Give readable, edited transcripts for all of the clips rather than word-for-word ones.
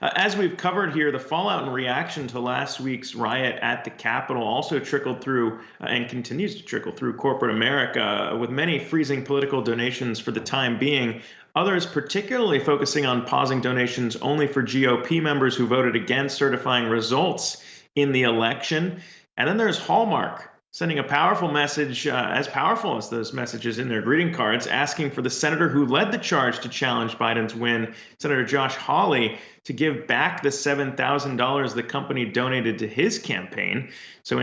As we've covered here, the fallout and reaction to last week's riot at the Capitol also trickled through and continues to trickle through corporate America, with many freezing political donations for the time being. Others particularly focusing on pausing donations only for GOP members who voted against certifying results in the election. And then there's Hallmark sending a powerful message, as powerful as those messages in their greeting cards, asking for the senator who led the charge to challenge Biden's win, Senator Josh Hawley, to give back the $7,000 the company donated to his campaign. So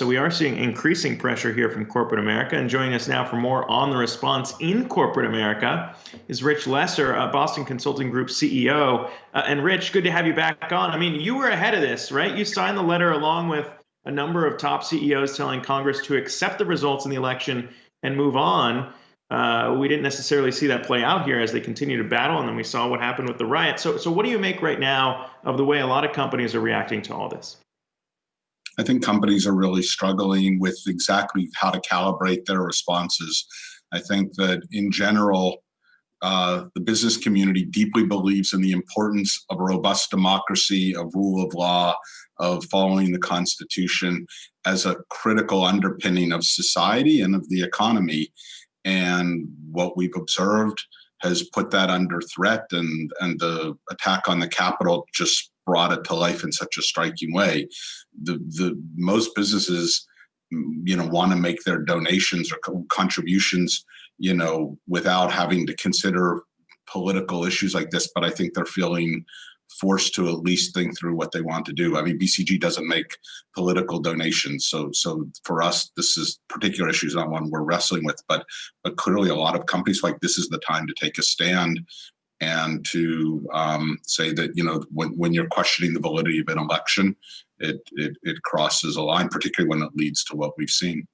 we are seeing increasing pressure here from corporate America. And joining us now for more on the response in corporate America is Rich Lesser, Boston Consulting Group CEO. And Rich, good to have you back on. I mean, you were ahead of this, right? You signed the letter along with a number of top CEOs telling Congress to accept the results in the election and move on. We didn't necessarily see that play out here as they continue to battle, and then we saw what happened with the riot. So what do you make right now of the way a lot of companies are reacting to all this? I think companies are really struggling with exactly how to calibrate their responses. I think that in general, the business community deeply believes in the importance of a robust democracy, of rule of law, of following the Constitution as a critical underpinning of society and of the economy. And what we've observed has put that under threat, and the attack on the Capitol just brought it to life in such a striking way. The most businesses, want to make their donations or contributions, without having to consider political issues like this. But I think they're feeling forced to at least think through what they want to do. I mean, BCG doesn't make political donations. So for us, this is particular issues, not one we're wrestling with, but clearly a lot of companies like this is the time to take a stand and to say that, when you're questioning the validity of an election, it crosses a line, particularly when it leads to what we've seen.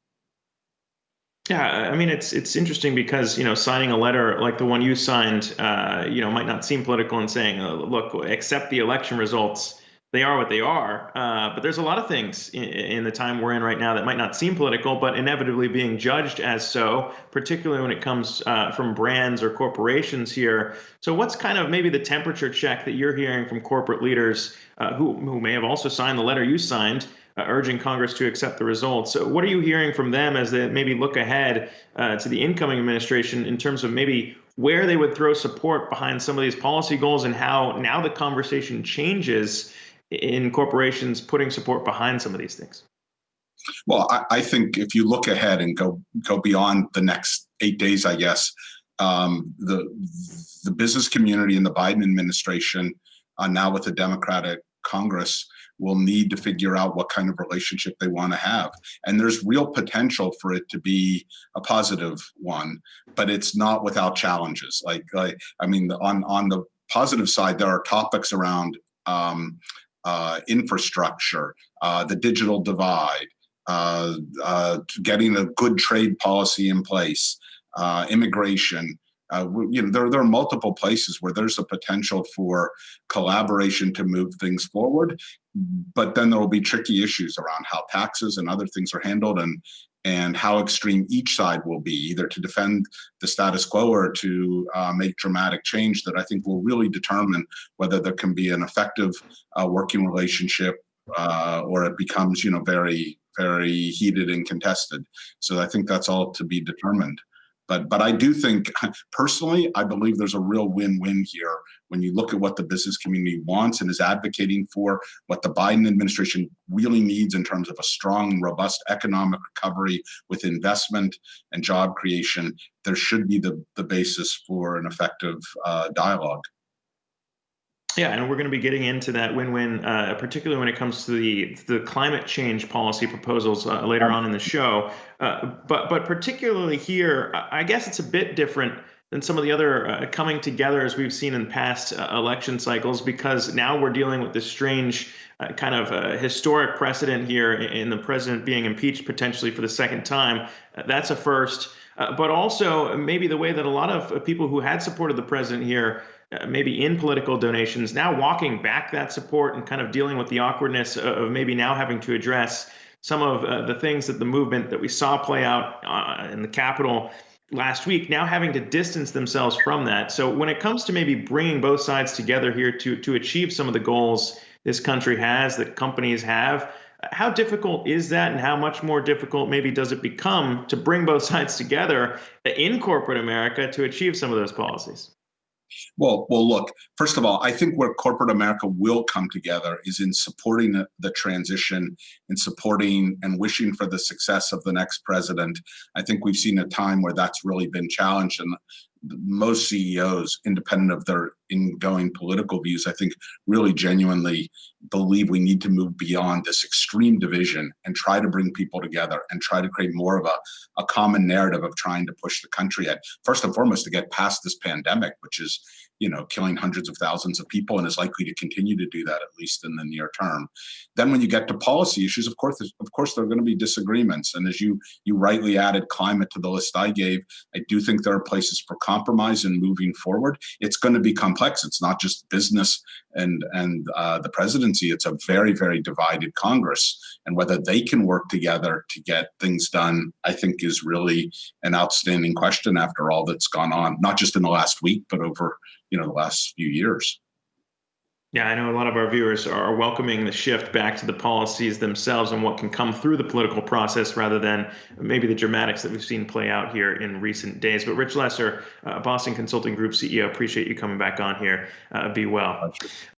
Yeah, I mean, it's interesting because, signing a letter like the one you signed, might not seem political and saying, look, accept the election results. They are what they are. But there's a lot of things in the time we're in right now that might not seem political, but inevitably being judged as so, particularly when it comes from brands or corporations here. So what's kind of maybe the temperature check that you're hearing from corporate leaders who may have also signed the letter you signed, urging Congress to accept the results? So what are you hearing from them as they maybe look ahead to the incoming administration in terms of maybe where they would throw support behind some of these policy goals, and how now the conversation changes in corporations putting support behind some of these things? Well, I think if you look ahead and go beyond the next 8 days, I guess, the business community and the Biden administration, now with the Democratic Congress, will need to figure out what kind of relationship they want to have. And there's real potential for it to be a positive one, but it's not without challenges. On the positive side, there are topics around infrastructure, the digital divide, getting a good trade policy in place, immigration. There are multiple places where there's a potential for collaboration to move things forward, but then there will be tricky issues around how taxes and other things are handled, and how extreme each side will be, either to defend the status quo or to make dramatic change that I think will really determine whether there can be an effective working relationship or it becomes, very, very heated and contested. So I think that's all to be determined. But I do think, personally, I believe there's a real win-win here when you look at what the business community wants and is advocating for, what the Biden administration really needs in terms of a strong and robust economic recovery with investment and job creation. There should be the basis for an effective dialogue. Yeah, and we're going to be getting into that win-win, particularly when it comes to the climate change policy proposals later on in the show. But particularly here, I guess it's a bit different than some of the other coming together as we've seen in past election cycles, because now we're dealing with this strange kind of historic precedent here in the president being impeached potentially for the second time. That's a first. But also maybe the way that a lot of people who had supported the president here, maybe in political donations, now walking back that support and kind of dealing with the awkwardness of maybe now having to address some of the things that the movement that we saw play out in the Capitol last week, now having to distance themselves from that. So when it comes to maybe bringing both sides together here to achieve some of the goals this country has, that companies have, how difficult is that, and how much more difficult maybe does it become to bring both sides together in corporate America to achieve some of those policies? Well, look, first of all, I think where corporate America will come together is in supporting the transition, in supporting and wishing for the success of the next president. I think we've seen a time where that's really been challenged, and most CEOs, independent of their ingoing political views, I think really genuinely believe we need to move beyond this extreme division and try to bring people together and try to create more of a common narrative of trying to push the country ahead. First and foremost, to get past this pandemic, which is, killing hundreds of thousands of people and is likely to continue to do that at least in the near term. Then when you get to policy issues, of course there are going to be disagreements. And as you rightly added climate to the list I gave, I do think there are places for compromise in moving forward. It's going to be complex. It's not just business and the presidency. It's a very, very divided Congress. And whether they can work together to get things done, I think is really an outstanding question after all that's gone on, not just in the last week, but over the last few years. Yeah, I know a lot of our viewers are welcoming the shift back to the policies themselves and what can come through the political process rather than maybe the dramatics that we've seen play out here in recent days. But Rich Lesser, Boston Consulting Group CEO, appreciate you coming back on here. Be well.